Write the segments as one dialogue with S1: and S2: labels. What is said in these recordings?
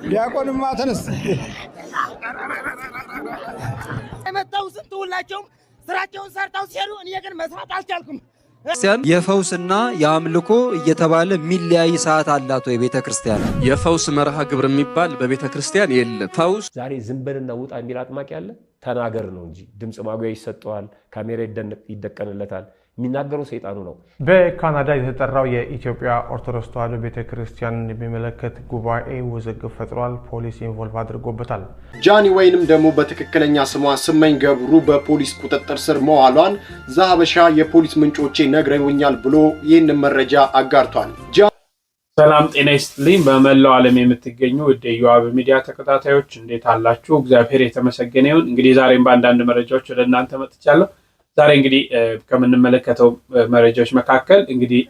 S1: ዲያቆንማ ተነስ
S2: የመጣው ስንት ሁላቸውም ስራቸውን ሰርተው ሲሄዱ እኔ ግን መስራት አልቻልኩም።
S3: ክርስቲያን የፈውስና የአምልኮ እየተባለ ሚለያይ ሰዓት አላት ወይ ቤተክርስቲያን?
S4: የፈውስ መርሃ ግብር የሚባል በቤተክርስቲያን የለም። ፈውስ
S5: ዛሬ ዝንበልና ውጣ የሚል አጥማቂ ያለ ተናገር ነው እንጂ ድምጽ ማጉያ ይሰጠዋል፣ ካሜራ ይደቀንለታል። የሚናገረው ሰይጣኑ ነው።
S6: በካናዳ የተጠራው የኢትዮጵያ ኦርቶዶክስ ተዋሕዶ ቤተክርስቲያን የሚመለከት ጉባኤ ውዝግብ ፈጥሯል። ፖሊስ ኢንቮልቭ አድርጎበታል።
S7: ጃኒ ወይንም ደግሞ በትክክለኛ ስሟ ስመኝ ገብሩ በፖሊስ ቁጥጥር ስር መዋሏን ዛበሻ የፖሊስ ምንጮቼ ነግረውኛል ብሎ ይህን መረጃ አጋርቷል።
S8: ሰላም ጤና ይስጥልኝ። በመላው ዓለም የምትገኙ ወደ ዮአብ ሚዲያ ተከታታዮች እንዴት አላችሁ? እግዚአብሔር የተመሰገነ ይሁን። እንግዲህ ዛሬም በአንዳንድ መረጃዎች ወደ እናንተ መጥቻለሁ። ዛሬ እንግዲህ ከምንመለከተው መረጃዎች መካከል እንግዲህ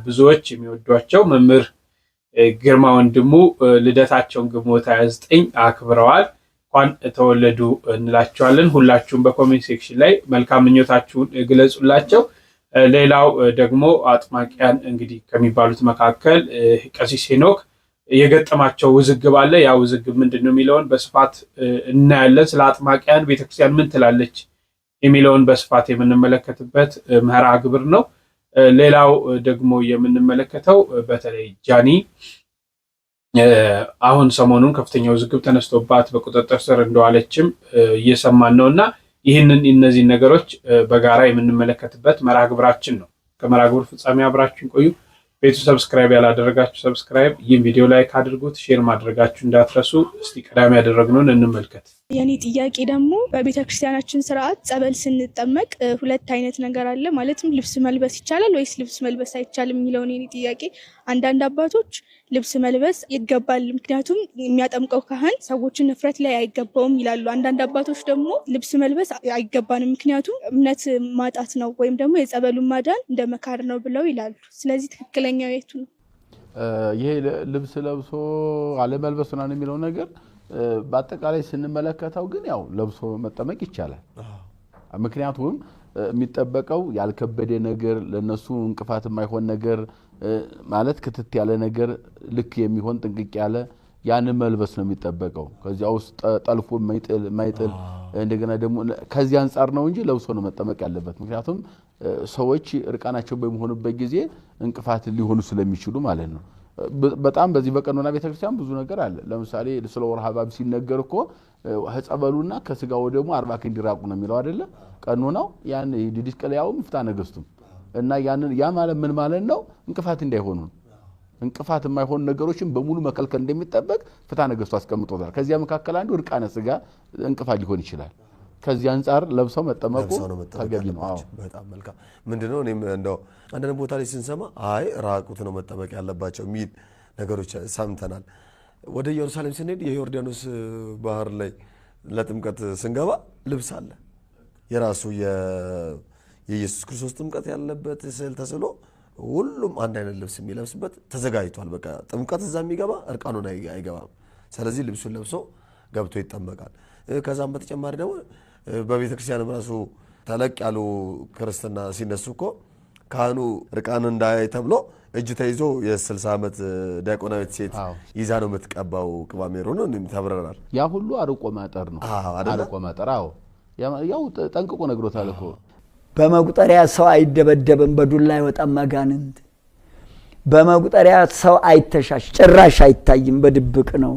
S8: ብዙዎች የሚወዷቸው መምህር ግርማ ወንድሙ ልደታቸውን ግንቦት 29 አክብረዋል። እንኳን ተወለዱ እንላቸዋለን። ሁላችሁም በኮሜንት ሴክሽን ላይ መልካም ምኞታችሁን ግለጹላቸው። ሌላው ደግሞ አጥማቂያን እንግዲህ ከሚባሉት መካከል ቀሲስ ሄኖክ የገጠማቸው ውዝግብ አለ። ያ ውዝግብ ምንድነው የሚለውን በስፋት እናያለን። ስለ አጥማቂያን ቤተክርስቲያን ምን ትላለች የሚለውን በስፋት የምንመለከትበት መርሃ ግብር ነው። ሌላው ደግሞ የምንመለከተው በተለይ ጃኒ አሁን ሰሞኑን ከፍተኛ ውዝግብ ተነስቶባት በቁጥጥር ስር እንደዋለችም እየሰማን ነውና እነዚህ ነገሮች በጋራ የምንመለከትበት መርሃ ግብራችን ነው። ከመርሃ ግብሩ ፍጻሜ አብራችሁን ቆዩ። ቤቱ ሰብስክራይብ ያላደረጋችሁ ሰብስክራይብ፣ ይህን ቪዲዮ ላይክ አድርጉት፣ ሼር ማድረጋችሁ እንዳትረሱ። እስቲ ቀዳሚ ያደረግነውን እንመልከት።
S9: የኔ ጥያቄ ደግሞ በቤተክርስቲያናችን ስርዓት ጸበል ስንጠመቅ ሁለት አይነት ነገር አለ። ማለትም ልብስ መልበስ ይቻላል ወይስ ልብስ መልበስ አይቻልም የሚለውን የኔ ጥያቄ። አንዳንድ አባቶች ልብስ መልበስ ይገባል፣ ምክንያቱም የሚያጠምቀው ካህን ሰዎችን ንፍረት ላይ አይገባውም ይላሉ። አንዳንድ አባቶች ደግሞ ልብስ መልበስ አይገባንም፣ ምክንያቱም እምነት ማጣት ነው ወይም ደግሞ የጸበሉን ማዳን እንደ መካር ነው ብለው ይላሉ። ስለዚህ ትክክለኛው የቱ ነው?
S10: ይሄ ልብስ ለብሶ አለመልበስ ነው የሚለው ነገር በአጠቃላይ ስንመለከተው ግን ያው ለብሶ መጠመቅ ይቻላል። ምክንያቱም የሚጠበቀው ያልከበደ ነገር ለነሱ እንቅፋት የማይሆን ነገር ማለት ክትት ያለ ነገር ልክ የሚሆን ጥንቅቅ ያለ ያን መልበስ ነው የሚጠበቀው። ከዚያ ውስጥ ጠልፎ ማይጥል እንደገና ደግሞ ከዚህ አንፃር ነው እንጂ ለብሶ ነው መጠመቅ ያለበት። ምክንያቱም ሰዎች እርቃናቸው በሚሆኑበት ጊዜ እንቅፋት ሊሆኑ ስለሚችሉ ማለት ነው። በጣም በዚህ በቀኖና ቤተክርስቲያን ብዙ ነገር አለ። ለምሳሌ ስለ ወርሃ ባብ ሲነገር እኮ ህጸበሉና ከስጋው ደግሞ 40 ክንድ ይራቁ ነው የሚለው አይደለ? ቀኖናው ያን ዲድስቅልያው ፍትሐ ነገሥቱ እና ያ ማለት ምን ማለት ነው? እንቅፋት እንዳይሆኑ እንቅፋት የማይሆኑ ነገሮችን በሙሉ መከልከል እንደሚጠበቅ ፍትሐ ነገሥቱ አስቀምጦታል። ከዚያ መካከል አንዱ እርቃነ ስጋ እንቅፋት ሊሆን ይችላል። ከዚህ አንፃር ለብሰው መጠመቁ ተገቢ ነው። አዎ
S11: በጣም መልካም። ምንድነው እኔም እንደው አንዳንድ ቦታ ላይ ስንሰማ አይ ራቁት ነው መጠመቅ ያለባቸው የሚል ነገሮች ሰምተናል። ወደ ኢየሩሳሌም ስንሄድ የዮርዳኖስ ባህር ላይ ለጥምቀት ስንገባ ልብስ አለ የራሱ የኢየሱስ ክርስቶስ ጥምቀት ያለበት ስዕል ተስሎ ሁሉም አንድ አይነት ልብስ የሚለብስበት ተዘጋጅቷል። በቃ ጥምቀት እዛ የሚገባ እርቃኑን አይገባም። ስለዚህ ልብሱን ለብሶ ገብቶ ይጠመቃል። ከዛም በተጨማሪ ደግሞ በቤተክርስቲያን ራሱ ተለቅ ያሉ ክርስትና ሲነሱ እኮ ካህኑ እርቃን እንዳያይ ተብሎ እጅ ተይዞ የ60 ዓመት ዲያቆናዊት ሴት ይዛ ነው የምትቀባው ቅባ ሜሮን ተብረራል።
S10: ያ ሁሉ አርቆ ማጠር ነው። አርቆ ማጠር ያው ጠንቅቆ ነግሮታል እኮ።
S12: በመቁጠሪያ ሰው አይደበደብም፣ በዱላ አይወጣም አጋንንት። በመቁጠሪያ ሰው አይተሻሽ፣ ጭራሽ አይታይም፣ በድብቅ ነው።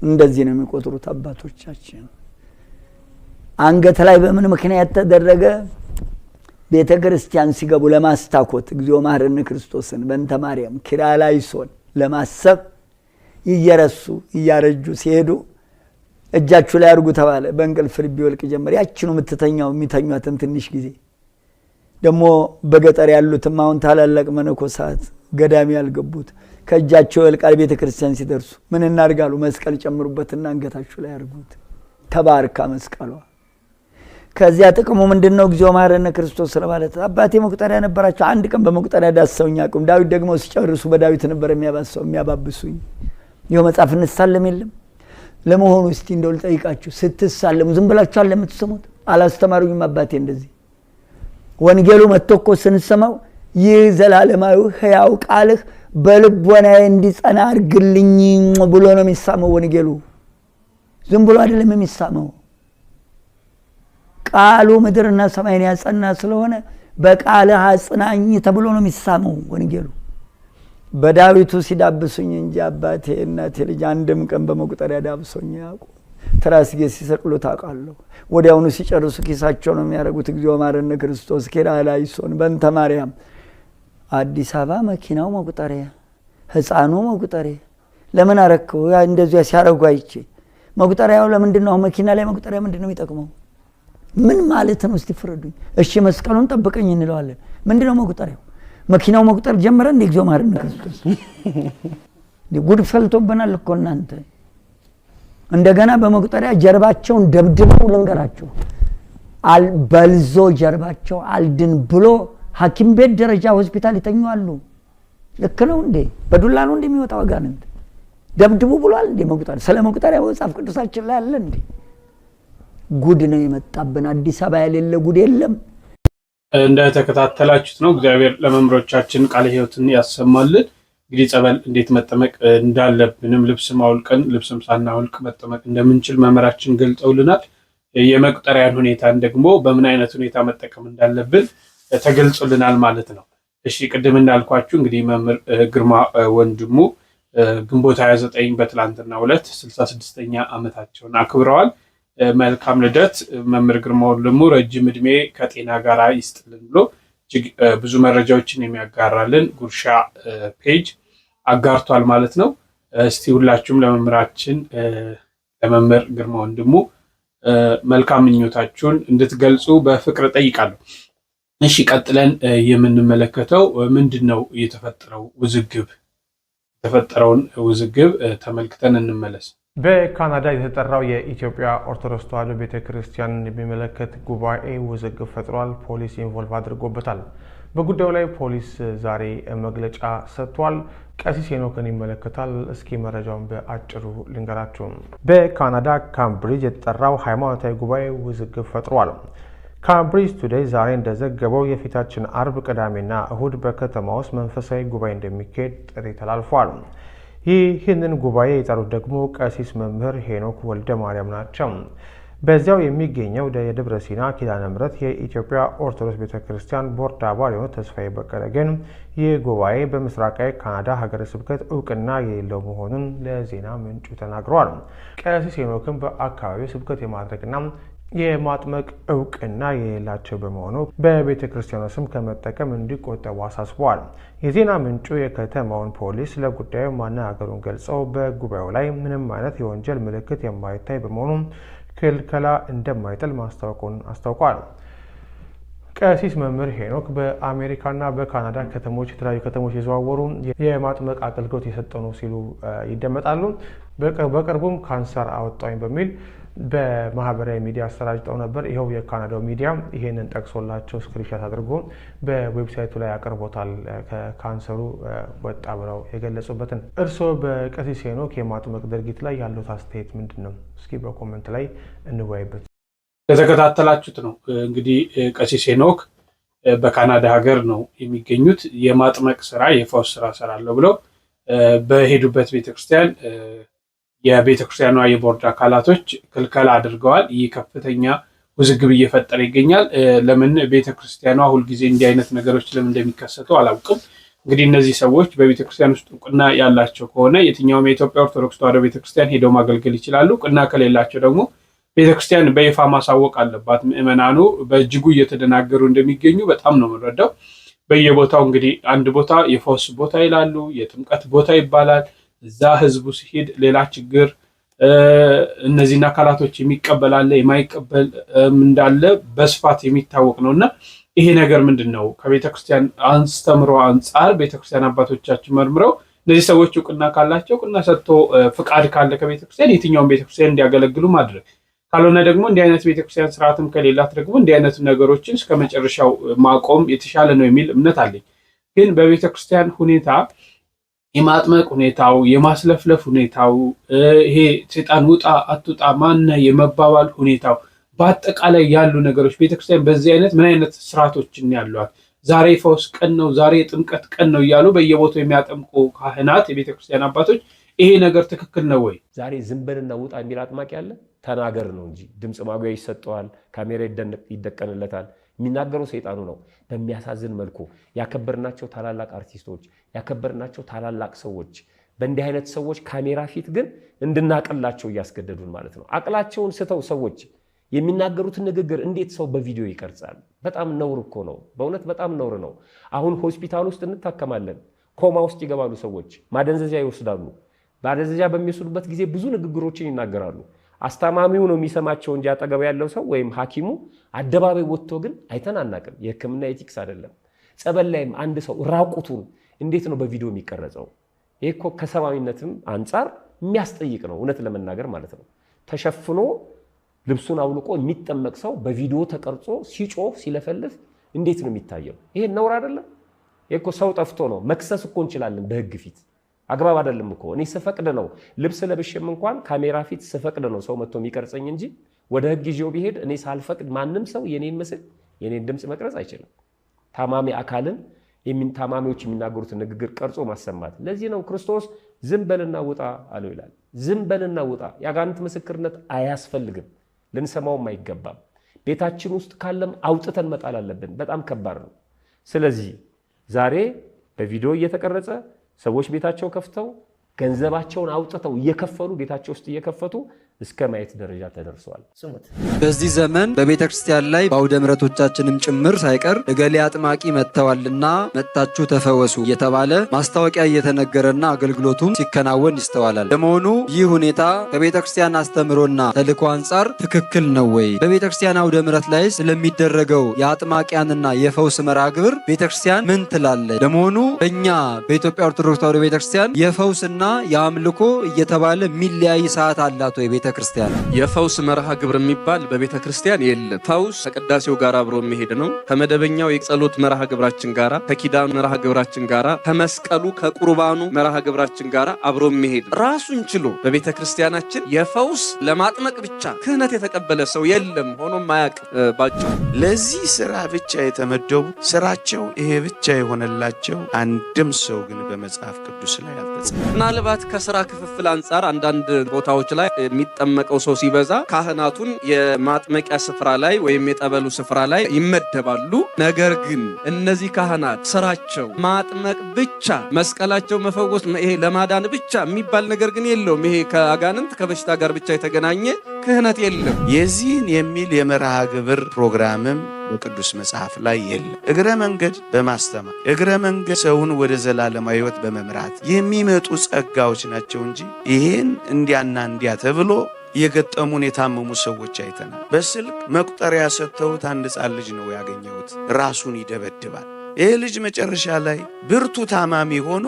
S12: እንደዚህ ነው የሚቆጥሩት አባቶቻችን። አንገት ላይ በምን ምክንያት ተደረገ? ቤተክርስቲያን ሲገቡ ለማስታኮት እግዚኦ መሐረነ ክርስቶስን በእንተ ማርያም ኪርያላይሶን ለማሰብ እየረሱ እያረጁ ሲሄዱ እጃችሁ ላይ አርጉ ተባለ። በእንቅልፍ ልብ ይወልቅ ጀመር። ያችኑ የሚተኛትን ትንሽ ጊዜ ደግሞ በገጠር ያሉትም አሁን ታላላቅ መነኮሳት ገዳሚ ያልገቡት ከእጃቸው ይወልቃል። ቤተክርስቲያን ሲደርሱ ምን እናርጋሉ? መስቀል ጨምሩበትና አንገታችሁ ላይ አርጉት። ተባርካ መስቀሏ። ከዚያ ጥቅሙ ምንድነው? እግዚኦ መሐረነ ክርስቶስ ስለማለት አባቴ መቁጠሪያ ነበራቸው። አንድ ቀን በመቁጠሪያ ዳሰውኝ አቁም። ዳዊት ደግሞ ሲጨርሱ በዳዊት ነበር የሚያባብሱኝ። ይኸው መጽሐፍ እንሳለም የለም። ለመሆኑ እስቲ እንደው ልጠይቃችሁ፣ ስትሳለሙ ዝም ብላችሁ ለምትሰሙት አላስተማሩኝም አባቴ እንደዚህ። ወንጌሉ መጥቶ እኮ ስንሰማው ይህ ዘላለማዊ ሕያው ቃልህ በልቦናዬ እንዲጸና አድርግልኝ ብሎ ነው የሚሳመው ወንጌሉ። ዝም ብሎ አይደለም የሚሳመው። ቃሉ ምድርና ሰማይን ያጸና ስለሆነ በቃልህ አጽናኝ ተብሎ ነው የሚሳመው ወንጌሉ። በዳዊቱ ሲዳብሱኝ እንጂ አባቴ እናቴ ልጅ አንድም ቀን በመቁጠሪያ ዳብሶኝ ያውቁ። ትራስጌ ሲሰቅሉ ታውቃለሁ። ወዲያውኑ ሲጨርሱ ኪሳቸው ነው የሚያደርጉት። እግዚኦ ማረነ ክርስቶስ ኪርያላይሶን በእንተ ማርያም። አዲስ አበባ መኪናው መቁጠሪያ፣ ህፃኑ መቁጠሪያ። ለምን አረከው? ያ እንደዚያ ሲያረጉ አይቼ መቁጠሪያው ለምንድን ነው? መኪና ላይ መቁጠሪያ ምንድን ነው የሚጠቅመው? ምን ማለት ነው? እስቲ ፍረዱኝ። እሺ መስቀሉን ጠብቀኝ እንለዋለን። ምንድን ነው መቁጠሪያው? መኪናው መቁጠር ጀመረ እንደ እግዚኦ ማረነ ክርስቶስ። ጉድ ፈልቶብናል እኮ እናንተ። እንደገና በመቁጠሪያ ጀርባቸውን ደብድበው ልንገራቸው በልዞ ጀርባቸው አልድን ብሎ ሐኪም ቤት ደረጃ ሆስፒታል ይተኛሉ። ልክ ነው እንዴ? በዱላ ነው እንደሚወጣው አጋንንት ደብድቡ ብሏል እንዴ? መቁጠሪያ ስለ መቁጠሪያ መጽሐፍ ቅዱሳችን ላይ አለ እንዴ? ጉድ ነው የመጣብን። አዲስ አበባ የሌለ ጉድ የለም።
S8: እንደተከታተላችሁት ነው። እግዚአብሔር ለመምሮቻችን ቃለ ሕይወትን ያሰማልን። እንግዲህ ጸበል እንዴት መጠመቅ እንዳለብንም ልብስም አውልቀን ልብስም ሳናውልቅ መጠመቅ እንደምንችል መመራችን ገልጸውልናል። የመቁጠሪያን ሁኔታን ደግሞ በምን አይነት ሁኔታ መጠቀም እንዳለብን ተገልጾልናል ማለት ነው። እሺ ቅድም እንዳልኳችሁ እንግዲህ መምህር ግርማ ወንድሙ ግንቦት 29 በትላንትናው ዕለት 66ኛ ዓመታቸውን አክብረዋል። መልካም ልደት መምህር ግርማ ወንድሙ፣ ረጅም እድሜ ከጤና ጋር ይስጥልን ብሎ እጅግ ብዙ መረጃዎችን የሚያጋራልን ጉርሻ ፔጅ አጋርቷል ማለት ነው። እስቲ ሁላችሁም ለመምህራችን ለመምህር ግርማ ወንድሙ መልካም ምኞታችሁን እንድትገልጹ በፍቅር ጠይቃለሁ። እሺ ቀጥለን የምንመለከተው ምንድነው የተፈጠረው ውዝግብ? የተፈጠረውን ውዝግብ ተመልክተን እንመለስ።
S6: በካናዳ የተጠራው የኢትዮጵያ ኦርቶዶክስ ተዋሕዶ ቤተክርስቲያን የሚመለከት ጉባኤ ውዝግብ ፈጥሯል። ፖሊስ ኢንቮልቭ አድርጎበታል። በጉዳዩ ላይ ፖሊስ ዛሬ መግለጫ ሰጥቷል። ቀሲስ ሄኖክን ይመለከታል። እስኪ መረጃውን በአጭሩ ልንገራችሁ። በካናዳ ካምብሪጅ የተጠራው ሃይማኖታዊ ጉባኤ ውዝግብ ፈጥሯል። ካምብሪጅ ቱዴይ ዛሬ እንደዘገበው የፊታችን አርብ፣ ቅዳሜና እሁድ በከተማ ውስጥ መንፈሳዊ ጉባኤ እንደሚካሄድ ጥሪ ተላልፏል። ይህንን ጉባኤ የጠሩት ደግሞ ቀሲስ መምህር ሄኖክ ወልደ ማርያም ናቸው። በዚያው የሚገኘው የደብረ ሲና ኪዳነ ምሕረት የኢትዮጵያ ኦርቶዶክስ ቤተክርስቲያን ቦርድ አባል የሆኑት ተስፋዬ በቀለ ግን ይህ ጉባኤ በምስራቃዊ ካናዳ ሀገረ ስብከት እውቅና የሌለው መሆኑን ለዜና ምንጩ ተናግረዋል። ቀሲስ ሄኖክም በአካባቢው ስብከት የማድረግና የማጥመቅ እውቅና የሌላቸው በመሆኑ በቤተ ክርስቲያኗ ስም ከመጠቀም እንዲቆጠቡ አሳስበዋል። የዜና ምንጩ የከተማውን ፖሊስ ለጉዳዩ ማነጋገሩን ገልጸው በጉባኤው ላይ ምንም አይነት የወንጀል ምልክት የማይታይ በመሆኑ ክልከላ እንደማይጥል ማስታወቁን አስታውቋል። ቀሲስ መምህር ሄኖክ በአሜሪካና በካናዳ ከተሞች የተለያዩ ከተሞች የዘዋወሩ የማጥመቅ አገልግሎት የሰጠ ነው ሲሉ ይደመጣሉ። በቅርቡም ካንሰር አወጣኝ በሚል በማህበራዊ ሚዲያ አሰራጭተው ነበር። ይኸው የካናዳው ሚዲያ ይሄንን ጠቅሶላቸው ስክሪንሾት አድርጎ በዌብሳይቱ ላይ አቅርቦታል። ከካንሰሩ ወጣ ብለው የገለጹበትን። እርስዎ በቀሲስ ሄኖክ የማጥመቅ ድርጊት ላይ ያለው አስተያየት ምንድን ነው? እስኪ በኮሜንት ላይ እንወያይበት።
S8: የተከታተላችሁት ነው እንግዲህ ቀሲስ ሄኖክ በካናዳ ሀገር ነው የሚገኙት። የማጥመቅ ስራ የፈውስ ስራ ሰራለሁ ብለው በሄዱበት ቤተክርስቲያን የቤተክርስቲያኗ የቦርድ አካላቶች ክልከላ አድርገዋል። ይህ ከፍተኛ ውዝግብ እየፈጠረ ይገኛል። ለምን ቤተክርስቲያኗ ሁልጊዜ እንዲህ አይነት ነገሮች ለምን እንደሚከሰቱ አላውቅም። እንግዲህ እነዚህ ሰዎች በቤተክርስቲያን ውስጥ እውቅና ያላቸው ከሆነ የትኛውም የኢትዮጵያ ኦርቶዶክስ ተዋሕዶ ቤተክርስቲያን ሄደው ማገልገል ይችላሉ። እውቅና ከሌላቸው ደግሞ ቤተክርስቲያን በይፋ ማሳወቅ አለባት። ምዕመናኑ በእጅጉ እየተደናገሩ እንደሚገኙ በጣም ነው የምንረዳው። በየቦታው እንግዲህ አንድ ቦታ የፈውስ ቦታ ይላሉ፣ የጥምቀት ቦታ ይባላል። እዛ ህዝቡ ሲሄድ ሌላ ችግር፣ እነዚህን አካላቶች የሚቀበል አለ፣ የማይቀበል እንዳለ በስፋት የሚታወቅ ነውና ይሄ ነገር ምንድነው? ከቤተክርስቲያን አስተምሮ አንጻር ቤተክርስቲያን አባቶቻችን መርምረው እነዚህ ሰዎች እውቅና ካላቸው እውቅና ሰጥቶ ፍቃድ ካለ ከቤተክርስቲያን የትኛውን ቤተክርስቲያን እንዲያገለግሉ ማድረግ፣ ካልሆነ ደግሞ እንዲህ አይነት ቤተክርስቲያን ስርዓትም ከሌላት ደግሞ እንዲህ አይነት ነገሮችን እስከ መጨረሻው ማቆም የተሻለ ነው የሚል እምነት አለኝ። ግን በቤተክርስቲያን ሁኔታ የማጥመቅ ሁኔታው፣ የማስለፍለፍ ሁኔታው፣ ይሄ ሰይጣን ውጣ አትውጣ ማነ የመባባል ሁኔታው፣ በአጠቃላይ ያሉ ነገሮች ቤተክርስቲያን በዚህ አይነት ምን አይነት ስርዓቶችን ያሏት፣ ዛሬ ፈውስ ቀን ነው፣ ዛሬ ጥምቀት ቀን ነው እያሉ በየቦታው የሚያጠምቁ ካህናት፣ የቤተክርስቲያን አባቶች ይሄ ነገር ትክክል ነው ወይ?
S5: ዛሬ ዝም በልና ውጣ የሚል አጥማቂ አለ? ተናገር ነው እንጂ ድምፅ ማጉያ ይሰጠዋል፣ ካሜራ ይደቀንለታል። የሚናገረው ሰይጣኑ ነው። በሚያሳዝን መልኩ ያከበርናቸው ታላላቅ አርቲስቶች፣ ያከበርናቸው ታላላቅ ሰዎች በእንዲህ አይነት ሰዎች ካሜራ ፊት ግን እንድናቀላቸው እያስገደዱን ማለት ነው። አቅላቸውን ስተው ሰዎች የሚናገሩትን ንግግር እንዴት ሰው በቪዲዮ ይቀርጻል? በጣም ነውር እኮ ነው። በእውነት በጣም ነውር ነው። አሁን ሆስፒታል ውስጥ እንታከማለን። ኮማ ውስጥ ይገባሉ ሰዎች፣ ማደንዘዣ ይወስዳሉ። ማደንዘዣ በሚወስዱበት ጊዜ ብዙ ንግግሮችን ይናገራሉ። አስታማሚው ነው የሚሰማቸው እንጂ አጠገብ ያለው ሰው ወይም ሐኪሙ አደባባይ ወጥቶ ግን አይተን አናቅም። የሕክምና ኤቲክስ አይደለም። ጸበል ላይም አንድ ሰው ራቁቱን እንዴት ነው በቪዲዮ የሚቀረጸው? ይሄ እኮ ከሰብአዊነትም አንጻር የሚያስጠይቅ ነው፣ እውነት ለመናገር ማለት ነው። ተሸፍኖ ልብሱን አውልቆ የሚጠመቅ ሰው በቪዲዮ ተቀርጾ ሲጮህ ሲለፈልፍ እንዴት ነው የሚታየው? ይሄ ነውር አይደለም? ይሄ እኮ ሰው ጠፍቶ ነው። መክሰስ እኮ እንችላለን በህግ ፊት። አግባብ አይደለም እኮ። እኔ ስፈቅድ ነው ልብስ ለብሼም እንኳን ካሜራ ፊት ስፈቅድ ነው ሰው መጥቶ የሚቀርጸኝ እንጂ ወደ ህግ ይዤው ቢሄድ እኔ ሳልፈቅድ ማንም ሰው የኔን ምስል የኔን ድምፅ መቅረጽ አይችልም። ታማሚ አካልን ታማሚዎች የሚናገሩትን ንግግር ቀርጾ ማሰማት። ለዚህ ነው ክርስቶስ ዝም በልና ውጣ አለው ይላል። ዝም በልና ውጣ። የአጋንንት ምስክርነት አያስፈልግም፣ ልንሰማውም አይገባም። ቤታችን ውስጥ ካለም አውጥተን መጣል አለብን። በጣም ከባድ ነው። ስለዚህ ዛሬ በቪዲዮ እየተቀረጸ ሰዎች ቤታቸው ከፍተው ገንዘባቸውን አውጥተው እየከፈሉ ቤታቸው ውስጥ እየከፈቱ እስከ ማየት ደረጃ ተደርሰዋል።
S3: በዚህ ዘመን በቤተ ክርስቲያን ላይ በአውደ ምሕረቶቻችንም ጭምር ሳይቀር እገሌ አጥማቂ መጥተዋልና መጥታችሁ ተፈወሱ እየተባለ ማስታወቂያ እየተነገረና አገልግሎቱም ሲከናወን ይስተዋላል። ለመሆኑ ይህ ሁኔታ ከቤተ ክርስቲያን አስተምህሮና ተልእኮ አንጻር ትክክል ነው ወይ? በቤተ ክርስቲያን አውደ ምሕረት ላይ ስለሚደረገው የአጥማቂያንና የፈውስ መርሃ ግብር ቤተ ክርስቲያን ምን ትላለች? ለመሆኑ በእኛ በኢትዮጵያ ኦርቶዶክስ ተዋሕዶ ቤተ ክርስቲያን የፈውስና የአምልኮ እየተባለ የሚለያይ ሰዓት አላት ወይ? ቤተ ክርስቲያን
S4: የፈውስ መርሃ ግብር የሚባል በቤተ ክርስቲያን የለም። ፈውስ ከቅዳሴው ጋር አብሮ የሚሄድ ነው። ከመደበኛው የጸሎት መርሃ ግብራችን ጋራ፣ ከኪዳኑ መርሃ ግብራችን ጋራ፣ ከመስቀሉ ከቁርባኑ መርሃ ግብራችን ጋራ አብሮ የሚሄድ ራሱን ችሎ በቤተ ክርስቲያናችን የፈውስ ለማጥመቅ ብቻ ክህነት የተቀበለ ሰው የለም፣ ሆኖም አያውቅም። ባጭሩ
S1: ለዚህ ስራ ብቻ የተመደቡ ስራቸው ይሄ ብቻ የሆነላቸው አንድም ሰው ግን በመጽሐፍ ቅዱስ ላይ አልተጻፈም።
S4: ምናልባት ከስራ ክፍፍል አንጻር አንዳንድ ቦታዎች ላይ የሚጠመቀው ሰው ሲበዛ ካህናቱን የማጥመቂያ ስፍራ ላይ ወይም የጠበሉ ስፍራ ላይ ይመደባሉ። ነገር ግን እነዚህ ካህናት ስራቸው ማጥመቅ ብቻ፣ መስቀላቸው መፈወስ፣ ይሄ ለማዳን ብቻ የሚባል ነገር ግን የለውም። ይሄ ከአጋንንት ከበሽታ ጋር ብቻ የተገናኘ ክህነት የለም።
S1: የዚህን የሚል የመርሃ ግብር ፕሮግራምም በቅዱስ መጽሐፍ ላይ የለም። እግረ መንገድ በማስተማር እግረ መንገድ ሰውን ወደ ዘላለማዊ ሕይወት በመምራት የሚመጡ ጸጋዎች ናቸው እንጂ ይሄን እንዲያና እንዲያ ተብሎ የገጠሙን የታመሙ ሰዎች አይተናል። በስልክ መቁጠሪያ ሰጥተውት አንድ ሕፃን ልጅ ነው ያገኘሁት፣ ራሱን ይደበድባል። ይህ ልጅ መጨረሻ ላይ ብርቱ ታማሚ ሆኖ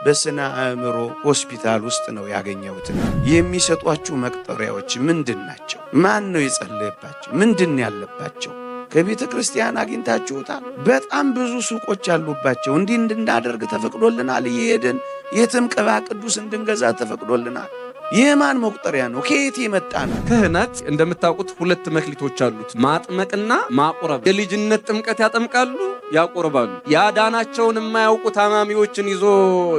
S1: በስነ አእምሮ ሆስፒታል ውስጥ ነው ያገኘሁት። የሚሰጧችሁ መቁጠሪያዎች ምንድን ናቸው? ማን ነው የጸለየባቸው? ምንድን ያለባቸው? ከቤተ ክርስቲያን አግኝታችሁታል? በጣም ብዙ ሱቆች አሉባቸው። እንዲህ እንድናደርግ ተፈቅዶልናል። እየሄድን የትም ቅባ ቅዱስ እንድንገዛ ተፈቅዶልናል። የማን መቁጠሪያ ነው? ከየት የመጣ ነው?
S4: ክህነት እንደምታውቁት ሁለት መክሊቶች አሉት፣ ማጥመቅና ማቁረብ። የልጅነት ጥምቀት ያጠምቃሉ፣ ያቆርባሉ። ያዳናቸውን የማያውቁ ታማሚዎችን ይዞ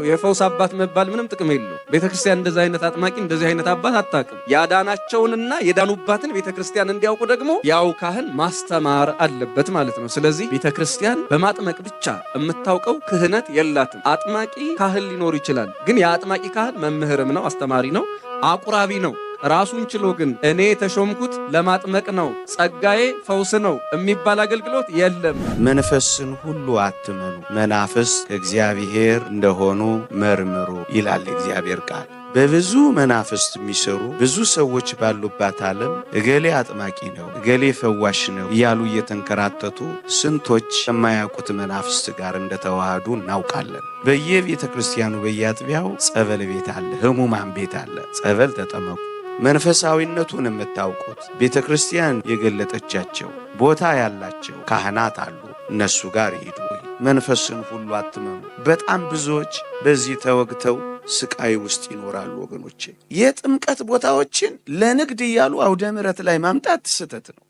S4: የፈውስ አባት መባል ምንም ጥቅም የለው። ቤተክርስቲያን እንደዚህ አይነት አጥማቂ እንደዚህ አይነት አባት አታውቅም። ያዳናቸውንና የዳኑባትን ቤተክርስቲያን እንዲያውቁ ደግሞ ያው ካህን ማስተማር አለበት ማለት ነው። ስለዚህ ቤተክርስቲያን በማጥመቅ ብቻ የምታውቀው ክህነት የላትም። አጥማቂ ካህን ሊኖር ይችላል፣ ግን የአጥማቂ ካህን መምህርም ነው፣ አስተማሪ ነው፣ አቁራቢ ነው። ራሱን ችሎ ግን እኔ የተሾምኩት ለማጥመቅ ነው፣ ጸጋዬ ፈውስ ነው የሚባል አገልግሎት የለም።
S1: መንፈስን ሁሉ አትመኑ፣ መናፍስት ከእግዚአብሔር እንደሆኑ መርምሩ ይላል እግዚአብሔር ቃል። በብዙ መናፍስት የሚሰሩ ብዙ ሰዎች ባሉባት ዓለም እገሌ አጥማቂ ነው፣ እገሌ ፈዋሽ ነው እያሉ እየተንከራተቱ ስንቶች የማያውቁት መናፍስት ጋር እንደተዋሃዱ እናውቃለን። በየቤተ ክርስቲያኑ በየአጥቢያው ጸበል ቤት አለ፣ ሕሙማን ቤት አለ። ጸበል ተጠመቁ። መንፈሳዊነቱን የምታውቁት ቤተ ክርስቲያን የገለጠቻቸው ቦታ ያላቸው ካህናት አሉ፣ እነሱ ጋር ሂዱ። መንፈስን ሁሉ አትመኑ። በጣም ብዙዎች በዚህ ተወግተው ስቃይ ውስጥ ይኖራሉ ወገኖቼ። የጥምቀት ቦታዎችን ለንግድ እያሉ አውደ ምሕረት ላይ ማምጣት ስህተት ነው።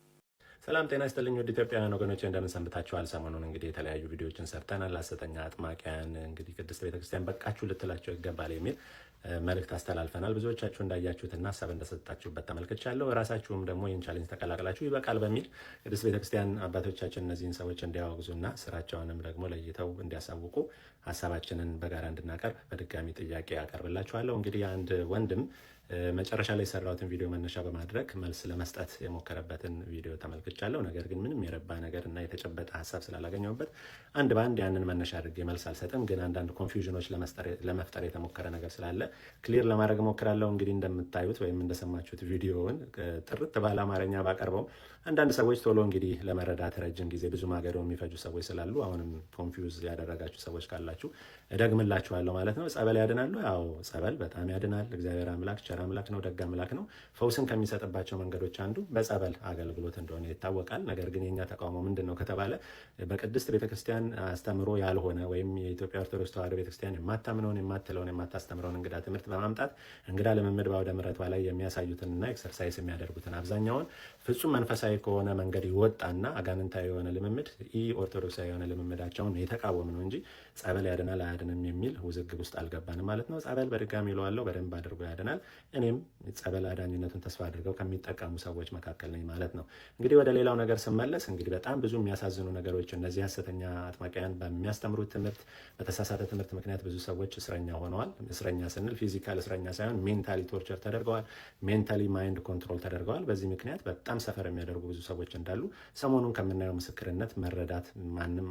S13: ሰላም ጤና ይስጥልኝ ወደ ኢትዮጵያውያን ወገኖቼ እንደምን ሰንብታችኋል? ሰሞኑን እንግዲህ የተለያዩ ቪዲዮዎችን ሰርተናል። ሐሰተኛ አጥማቂያን እንግዲህ ቅድስት ቤተክርስቲያን በቃችሁ ልትላቸው ይገባል የሚል መልእክት አስተላልፈናል። ብዙዎቻችሁ እንዳያችሁትና ሀሳብ እንደሰጣችሁበት ተመልክቻለሁ። ራሳችሁም ደግሞ ይህን ቻሌንጅ ተቀላቅላችሁ ይበቃል በሚል ቅድስት ቤተክርስቲያን አባቶቻችን እነዚህን ሰዎች እንዲያወግዙና ስራቸውንም ደግሞ ለይተው እንዲያሳውቁ ሀሳባችንን በጋራ እንድናቀርብ በድጋሚ ጥያቄ አቀርብላችኋለሁ። እንግዲህ አንድ ወንድም መጨረሻ ላይ የሰራሁትን ቪዲዮ መነሻ በማድረግ መልስ ለመስጠት የሞከረበትን ቪዲዮ ተመልክቻለሁ። ነገር ግን ምንም የረባ ነገር እና የተጨበጠ ሀሳብ ስላላገኘሁበት አንድ በአንድ ያንን መነሻ አድርጌ መልስ አልሰጥም። ግን አንዳንድ ኮንፊውዥኖች ለመፍጠር የተሞከረ ነገር ስላለ ክሊር ለማድረግ ሞክራለሁ። እንግዲህ እንደምታዩት ወይም እንደሰማችሁት ቪዲዮውን ጥርት ባለ አማርኛ ባቀርበው አንዳንድ ሰዎች ቶሎ እንግዲህ ለመረዳት ረጅም ጊዜ ብዙ ማገዶ የሚፈጁ ሰዎች ስላሉ አሁንም ኮንፊውዝ ያደረጋችሁ ሰዎች ካላችሁ እደግምላችኋለሁ ማለት ነው። ጸበል ያድናሉ? አዎ ጸበል በጣም ያድናል። እግዚአብሔር አምላክ ቸር አምላክ ነው፣ ደግ አምላክ ነው። ፈውስን ከሚሰጥባቸው መንገዶች አንዱ በጸበል አገልግሎት እንደሆነ ይታወቃል። ነገር ግን የኛ ተቃውሞ ምንድን ነው ከተባለ በቅድስት ቤተክርስቲያን አስተምሮ ያልሆነ ወይም የኢትዮጵያ ኦርቶዶክስ ተዋሕዶ ቤተክርስቲያን የማታምነውን የማትለውን የማታስተምረውን እንግዳ ትምህርት በማምጣት እንግዳ ልምምድ በአውደ ምሕረቷ ላይ የሚያሳዩትንና ኤክሰርሳይዝ የሚያደርጉትን አብዛኛውን ፍጹም መንፈሳዊ ከሆነ መንገድ ይወጣና አጋንንታዊ የሆነ ልምምድ ኢ ኦርቶዶክሳዊ የሆነ ልምምዳቸውን የተቃወም ነው እንጂ ጸበል ያድናል አያድንም የሚል ውዝግብ ውስጥ አልገባንም ማለት ነው። ጸበል በድጋሚ ይለዋለሁ በደንብ አድርጎ ያድናል። እኔም ጸበል አዳኝነቱን ተስፋ አድርገው ከሚጠቀሙ ሰዎች መካከል ነኝ ማለት ነው። እንግዲህ ወደ ሌላው ነገር ስመለስ እንግዲህ በጣም ብዙ የሚያሳዝኑ ነገሮች እነዚህ ሐሰተኛ አጥማቂያን በሚያስተምሩት ትምህርት በተሳሳተ ትምህርት ምክንያት ብዙ ሰዎች እስረኛ ሆነዋል። እስረኛ ስንል ፊዚካል እስረኛ ሳይሆን ሜንታሊ ቶርቸር ተደርገዋል። ሜንታሊ ማይንድ ኮንትሮል ተደርገዋል። በዚህ ምክንያት በጣም ሰፈር የሚያደርጉ ብዙ ሰዎች እንዳሉ ሰሞኑን ከምናየው ምስክርነት መረዳት ማንም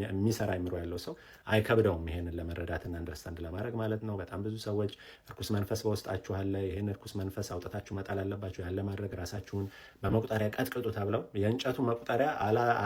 S13: የሚሰራ አይምሮ ያለው ሰው አይከብደውም ይሄንን ለመረዳትና አንደርስታንድ ለማድረግ ማለት ነው። በጣም ብዙ ሰዎች እርኩስ መንፈስ በውስጣችሁ አለ፣ ይሄን እርኩስ መንፈስ አውጥታችሁ መጣል አለባችሁ፣ ያለ ማድረግ ራሳችሁን በመቁጠሪያ ቀጥቅጡ ተብለው የእንጨቱ መቁጠሪያ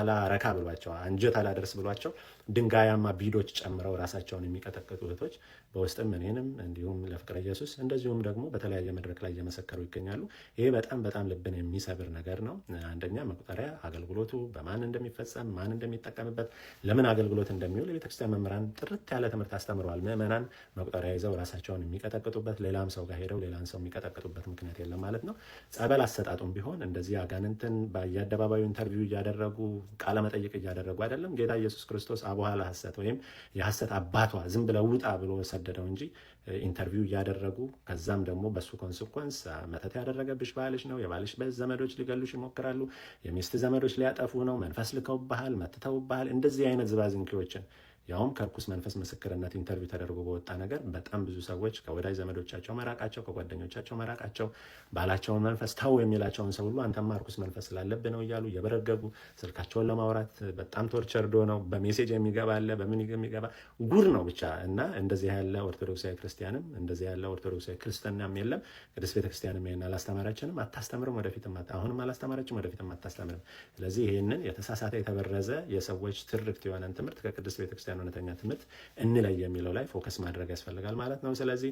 S13: አላረካ ብሏቸው አንጀት አላደርስ ብሏቸው ድንጋያማ ቢዶች ጨምረው ራሳቸውን የሚቀጠቅጡ እህቶች በውስጥም እኔንም እንዲሁም ለፍቅረ ኢየሱስ እንደዚሁም ደግሞ በተለያየ መድረክ ላይ እየመሰከሩ ይገኛሉ። ይሄ በጣም በጣም ልብን የሚሰብር ነገር ነው። አንደኛ መቁጠሪያ አገልግሎቱ በማን እንደሚፈጸም ማን እንደሚጠቀምበት ለምን አገልግሎት እንደሚውል የቤተክርስቲያን መምህራን ጥርት ያለ ትምህርት አስተምረዋል። ምዕመናን መቁጠሪያ ይዘው ራሳቸውን የሚቀጠቅጡበት ሌላም ሰው ጋር ሄደው ሌላን ሰው የሚቀጠቅጡበት ምክንያት የለም ማለት ነው። ጸበል አሰጣጡም ቢሆን እንደዚህ አጋንንትን በየአደባባዩ ኢንተርቪው እያደረጉ ቃለ መጠይቅ እያደረጉ አይደለም። ጌታ ኢየሱስ ክርስቶስ አቡሃለ ሐሰት ወይም የሐሰት አባቷ ዝም ብለው ውጣ ብሎ ሰደደው እንጂ ኢንተርቪው እያደረጉ ከዛም ደግሞ በሱ ኮንስኮንስ መተት ያደረገብሽ ባልሽ ነው፣ የባልሽ ዘመዶች ሊገሉሽ ይሞክራሉ፣ የሚስት ዘመዶች ሊያጠፉ ነው፣ መንፈስ ልከውብሃል፣ መትተውብሃል፣ እንደዚህ አይነት ዝባዝንኪዎችን ያውም ከርኩስ መንፈስ ምስክርነት ኢንተርቪው ተደርጎ በወጣ ነገር በጣም ብዙ ሰዎች ከወዳጅ ዘመዶቻቸው መራቃቸው፣ ከጓደኞቻቸው መራቃቸው፣ ባላቸውን መንፈስ ተው የሚላቸውን ሰው ሁሉ አንተማ ርኩስ መንፈስ ስላለብህ ነው እያሉ እየበረገጉ ስልካቸውን ለማውራት በጣም ቶርቸርዶ ነው። በሜሴጅ የሚገባ አለ፣ በምን የሚገባ ጉድ ነው ብቻ። እና እንደዚህ ያለ ኦርቶዶክሳዊ ክርስቲያንም እንደዚህ ያለ ኦርቶዶክሳዊ ክርስትናም የለም። ቅድስት ቤተክርስቲያንም ይሄን አላስተማራችንም፣ አታስተምርም፣ ወደፊትም አሁንም አላስተማረችም፣ ወደፊትም አታስተምርም። ስለዚህ ይሄንን የተሳሳተ የተበረዘ የሰዎች ትርክት የሆነን ትምህርት ከቅድስት ቤተክርስቲያን እውነተኛ ትምህርት እንለይ የሚለው ላይ ፎከስ ማድረግ ያስፈልጋል ማለት ነው። ስለዚህ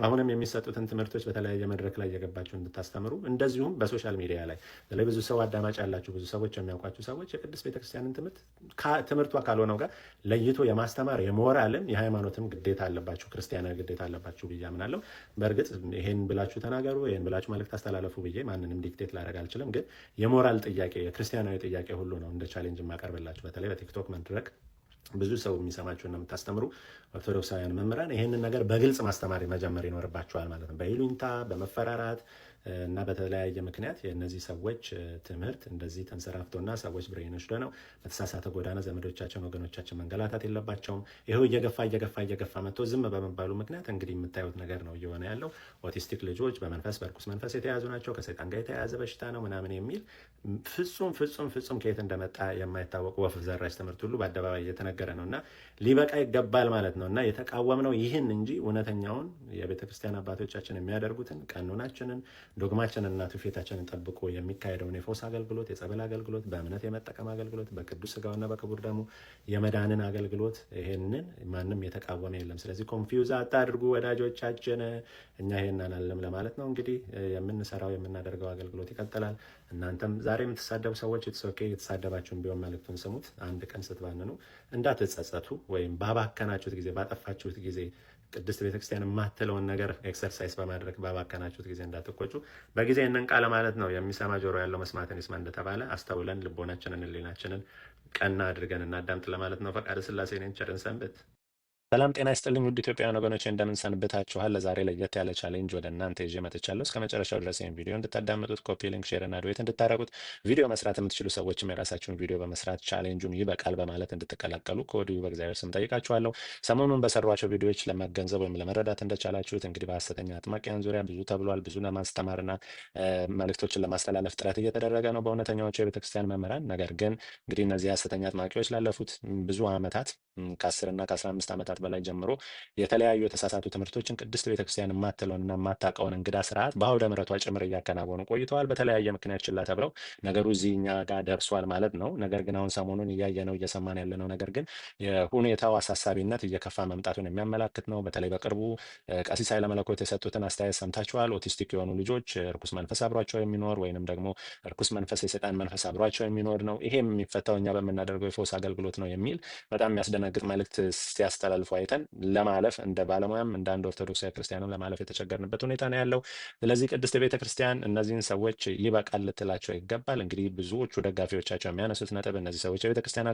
S13: አሁንም የሚሰጡትን ትምህርቶች በተለያየ መድረክ ላይ እየገባችሁ እንድታስተምሩ፣ እንደዚሁም በሶሻል ሚዲያ ላይ ብዙ ሰው አዳማጭ ያላችሁ ብዙ ሰዎች የሚያውቋችሁ ሰዎች የቅድስት ቤተክርስቲያንን ትምህርት ትምህርቷ ካልሆነው ጋር ለይቶ የማስተማር የሞራልም የሃይማኖትም ግዴታ አለባችሁ፣ ክርስቲያናዊ ግዴታ አለባችሁ ብዬ አምናለሁ። በእርግጥ ይሄን ብላችሁ ተናገሩ፣ ይሄን ብላችሁ መልእክት አስተላለፉ ብዬ ማንንም ዲክቴት ላደርግ አልችልም። ግን የሞራል ጥያቄ የክርስቲያናዊ ጥያቄ ሁሉ ነው እንደ ቻሌንጅ የማቀርብላችሁ። በተለይ በቲክቶክ መድረክ ብዙ ሰው የሚሰማችሁ እና የምታስተምሩ ኦርቶዶክሳውያን መምህራን ይህንን ነገር በግልጽ ማስተማር መጀመር ይኖርባችኋል ማለት ነው። በይሉኝታ በመፈራራት እና በተለያየ ምክንያት የእነዚህ ሰዎች ትምህርት እንደዚህ ተንሰራፍቶና ሰዎች ብሬን ወስዶ ነው በተሳሳተ ጎዳና ዘመዶቻችን ወገኖቻችን መንገላታት የለባቸውም። ይኸው እየገፋ መጥቶ ዝም በመባሉ ምክንያት እንግዲህ የምታዩት ነገር ነው እየሆነ ያለው። ኦቲስቲክ ልጆች በመንፈስ በርኩስ መንፈስ የተያዙ ናቸው፣ ከሰይጣን ጋር የተያያዘ በሽታ ነው ምናምን የሚል ፍጹም ከየት እንደመጣ የማይታወቅ ወፍ ዘራሽ ትምህርት ሁሉ በአደባባይ እየተነገረ ነው እና ሊበቃ ይገባል ማለት ነው። እና የተቃወምነው ይህን እንጂ እውነተኛውን የቤተክርስቲያን አባቶቻችን የሚያደርጉትን ቀኖናችንን ዶግማችንና ትውፊታችንን ጠብቆ የሚካሄደውን የፈውስ አገልግሎት፣ የጸበል አገልግሎት፣ በእምነት የመጠቀም አገልግሎት፣ በቅዱስ ስጋውና በክቡር ደሙ የመዳንን አገልግሎት ይሄንን ማንም የተቃወመ የለም። ስለዚህ ኮንፊውዝ አታድርጉ ወዳጆቻችን፣ እኛ ይሄን አናልንም ለማለት ነው። እንግዲህ የምንሰራው የምናደርገው አገልግሎት ይቀጥላል። እናንተም ዛሬ የምትሳደቡ ሰዎች የተሶኬ የተሳደባችሁን ቢሆን መልእክቱን ስሙት። አንድ ቀን ስትባንኑ እንዳትጸጸቱ ወይም ባባከናችሁት ጊዜ ባጠፋችሁት ጊዜ ቅድስት ቤተክርስቲያን የማትለውን ነገር ኤክሰርሳይዝ በማድረግ ባባከናችሁት ጊዜ እንዳትቆጩ። በጊዜ እንን ቃለ ማለት ነው የሚሰማ ጆሮ ያለው መስማትን ይስማ እንደተባለ አስተውለን ልቦናችንን ሕሊናችንን ቀና አድርገን እናዳምጥ ለማለት ነው። ፈቃደ ሥላሴ ነኝ። ቸርን ሰንብት። ሰላም ጤና ይስጥልኝ ውድ ኢትዮጵያውያን ወገኖች እንደምን ሰንብታችኋል? ለዛሬ ለየት ያለ ቻሌንጅ ወደ እናንተ ይዤ መጥቻለሁ። እስከ መጨረሻው ድረስ ይህን ቪዲዮ እንድታዳምጡት ኮፒ ሊንክ፣ ሼር እና ዱዌት እንድታደርጉት ቪዲዮ መስራት የምትችሉ ሰዎችም የራሳችሁን ቪዲዮ በመስራት ቻሌንጁን ይበቃል በማለት እንድትቀላቀሉ ከወዲሁ በእግዚአብሔር ስም ጠይቃችኋለሁ። ሰሞኑን በሰሯቸው ቪዲዮዎች ለመገንዘብ ወይም ለመረዳት እንደቻላችሁት እንግዲህ በሐሰተኛ አጥማቂያን ዙሪያ ብዙ ተብሏል። ብዙ ለማስተማርና መልእክቶችን ለማስተላለፍ ጥረት እየተደረገ ነው በእውነተኛዎቹ የቤተክርስቲያን መምህራን። ነገር ግን እንግዲህ እነዚህ ሐሰተኛ አጥማቂዎች ላለፉት ብዙ ዓመታት ከ10 እና ከ15 ዓመታት በላይ ጀምሮ የተለያዩ የተሳሳቱ ትምህርቶችን ቅድስት ቤተክርስቲያን የማትለውንና የማታውቀውን እንግዳ ስርዓት በአውደ ምሕረቷ ጭምር እያከናወኑ ቆይተዋል። በተለያየ ምክንያት ችላ ተብለው ነገሩ እዚህ እኛ ጋር ደርሷል ማለት ነው። ነገር ግን አሁን ሰሞኑን እያየነው እየሰማን ያለነው ነገር ግን የሁኔታው አሳሳቢነት እየከፋ መምጣቱን የሚያመላክት ነው። በተለይ በቅርቡ ቀሲስ ኃይለ መለኮት የሰጡትን አስተያየት ሰምታችኋል። ኦቲስቲክ የሆኑ ልጆች እርኩስ መንፈስ አብሯቸው የሚኖር ወይንም ደግሞ እርኩስ መንፈስ የሰይጣን መንፈስ አብሯቸው የሚኖር ነው። ይሄም የሚፈታው እኛ በምናደርገው የፈውስ አገልግሎት ነው የሚል በጣም የሚያስደነግጥ መልእክት ሲያስተላልፉ አይተን ለማለፍ እንደ ባለሙያም እንደ አንድ ኦርቶዶክሳዊ ክርስቲያንም ለማለፍ የተቸገርንበት ሁኔታ ነው ያለው። ስለዚህ ቅድስት ቤተክርስቲያን እነዚህን ሰዎች ይበቃል ልትላቸው ይገባል። እንግዲህ ብዙዎቹ ደጋፊዎቻቸው የሚያነሱት ነጥብ እነዚህ ሰዎች የቤተክርስቲያን